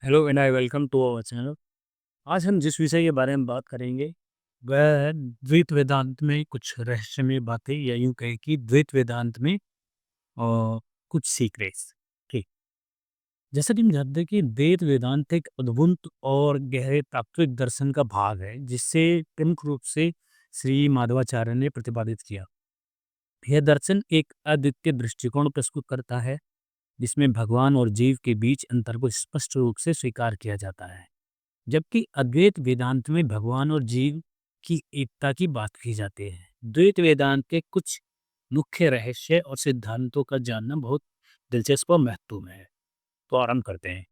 Hello and I welcome to our channel. आज हम जिस विषय के बारे में बात करेंगे वह है द्वैत वेदांत में कुछ रहस्यमय बातें, या यूं कहें कि द्वैत वेदांत में कुछ सीक्रेट्स। ठीक, जैसा कि हम जानते हैं कि द्वैत वेदांत एक अद्भुत और गहरे तात्विक दर्शन का भाग है, जिससे प्रमुख रूप से श्री माधवाचार्य ने प्रतिपादित किया। यह दर्शन एक अद्वितीय दृष्टिकोण प्रस्तुत करता है, जिसमें भगवान और जीव के बीच अंतर को स्पष्ट रूप से स्वीकार किया जाता है, जबकि अद्वैत वेदांत में भगवान और जीव की एकता की बात की जाती है। द्वैत वेदांत के कुछ मुख्य रहस्य और सिद्धांतों का जानना बहुत दिलचस्प और महत्वपूर्ण है। तो आरंभ करते हैं।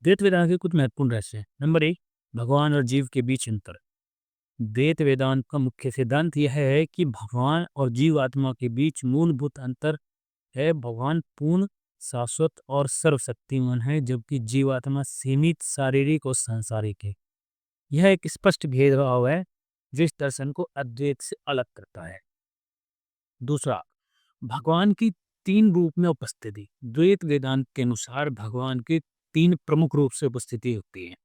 द्वैत वेदांत के कुछ महत्वपूर्ण रहस्य। नंबर एक, भगवान और जीव के बीच अंतर। द्वैत वेदांत का मुख्य सिद्धांत यह है कि भगवान और जीव आत्मा के बीच मूलभूत अंतर है। भगवान पूर्ण, शाश्वत और सर्वशक्तिमान है, जबकि जीवात्मा सीमित, शारीरिक और सांसारिक है। यह एक स्पष्ट भेदभाव है जिस दर्शन को अद्वैत से अलग करता है। दूसरा, भगवान की तीन रूप में उपस्थिति। द्वैत वेदांत के अनुसार भगवान की तीन प्रमुख रूप से उपस्थिति होती है।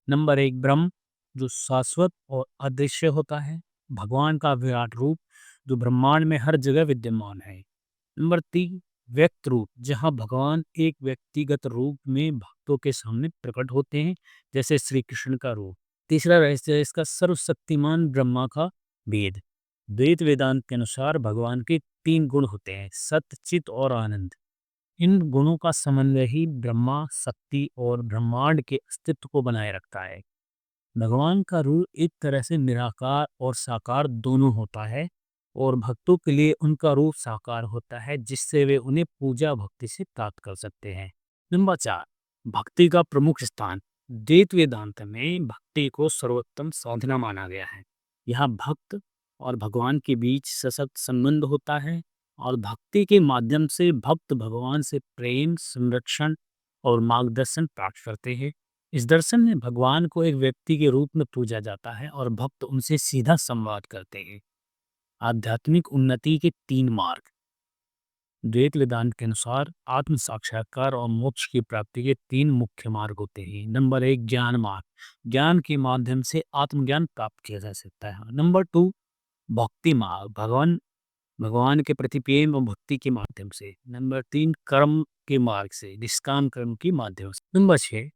नंबर एक, ब्रह्म, जो शाश्वत और अदृश्य होता है। भगवान का विराट रूप, जो ब्रह्मांड में हर जगह विद्यमान है। नंबर तीन, व्यक्त रूप, जहाँ भगवान एक व्यक्तिगत रूप में भक्तों के सामने प्रकट होते हैं, जैसे श्री कृष्ण का रूप। तीसरा रहस्य है इसका सर्वशक्तिमान ब्रह्मा का भेद। द्वैत वेदांत के अनुसार भगवान के तीन गुण होते हैं, सत्य, चित और आनंद। इन गुणों का समन्वय ही ब्रह्मा, शक्ति और ब्रह्मांड के अस्तित्व को बनाए रखता है। भगवान का रूप एक तरह से निराकार और साकार दोनों होता है, और भक्तों के लिए उनका रूप साकार होता है, जिससे वे उन्हें पूजा भक्ति से प्राप्त कर सकते हैं। नंबर चार, भक्ति का प्रमुख स्थान। द्वैत वेदांत में भक्ति को सर्वोत्तम साधना माना गया है। यहाँ भक्त और भगवान के बीच सशक्त संबंध होता है, और भक्ति के माध्यम से भक्त भगवान से प्रेम, संरक्षण और मार्गदर्शन प्राप्त करते हैं। इस दर्शन में भगवान को एक व्यक्ति के रूप में पूजा जाता है, और भक्त उनसे सीधा संवाद करते हैं। आध्यात्मिक उन्नति के तीन मार्ग। द्वैत वेदांत के अनुसार आत्म साक्षात्कार और मोक्ष की प्राप्ति के तीन मुख्य मार्ग होते हैं। नंबर एक, ज्ञान मार्ग, ज्ञान के माध्यम से आत्मज्ञान प्राप्त किया जा सकता है। नंबर टू, भक्ति मार्ग, भगवान भगवान के प्रति प्रेम और भक्ति के माध्यम से। नंबर तीन, कर्म के मार्ग से, निष्काम कर्म के माध्यम से। नंबर छः,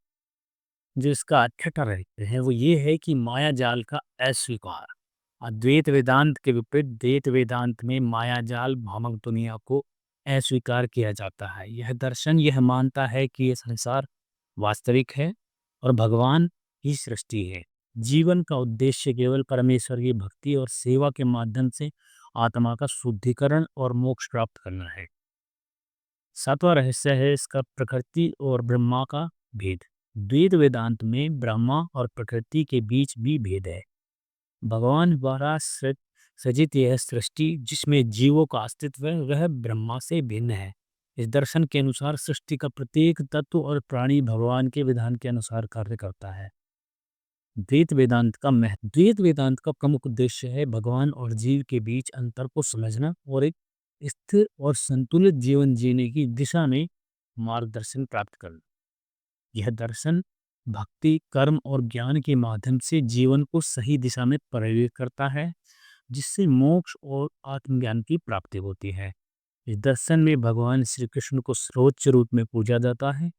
जो इसका छठा रहस्य है वो ये है कि माया जाल का अस्वीकार। अद्वैत वेदांत के विपरीत द्वैत वेदांत में माया जाल, भ्रामक दुनिया को अस्वीकार किया जाता है। यह दर्शन यह मानता है कि यह संसार वास्तविक है और भगवान की सृष्टि है। जीवन का उद्देश्य केवल परमेश्वर की भक्ति और सेवा के माध्यम से आत्मा का शुद्धिकरण और मोक्ष प्राप्त करना है। सातवां रहस्य है इसका प्रकृति और ब्रह्मा का भेद। द्वैत वेदांत में ब्रह्मा और प्रकृति के बीच भी भेद है। भगवान द्वारा सृजित यह सृष्टि, जिसमें जीवों का अस्तित्व है, वह ब्रह्मा से भिन्न है। इस दर्शन के अनुसार सृष्टि का प्रत्येक तत्व और प्राणी भगवान के विधान के अनुसार कार्य करता है। द्वैत वेदांत का प्रमुख उद्देश्य है भगवान और जीव के बीच अंतर को समझना और एक स्थिर और संतुलित जीवन जीने की दिशा में मार्गदर्शन प्राप्त करना। यह दर्शन भक्ति, कर्म और ज्ञान के माध्यम से जीवन को सही दिशा में प्रेरित करता है, जिससे मोक्ष और आत्मज्ञान की प्राप्ति होती है। इस दर्शन में भगवान श्री कृष्ण को सर्वोच्च रूप में पूजा जाता है,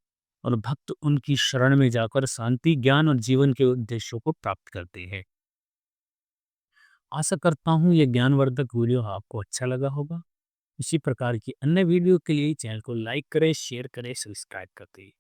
और भक्त उनकी शरण में जाकर शांति, ज्ञान और जीवन के उद्देश्यों को प्राप्त करते हैं। आशा करता हूँ ये ज्ञानवर्धक वीडियो आपको अच्छा लगा होगा। इसी प्रकार की अन्य वीडियो के लिए चैनल को लाइक करें, शेयर करें, सब्सक्राइब करते हैं।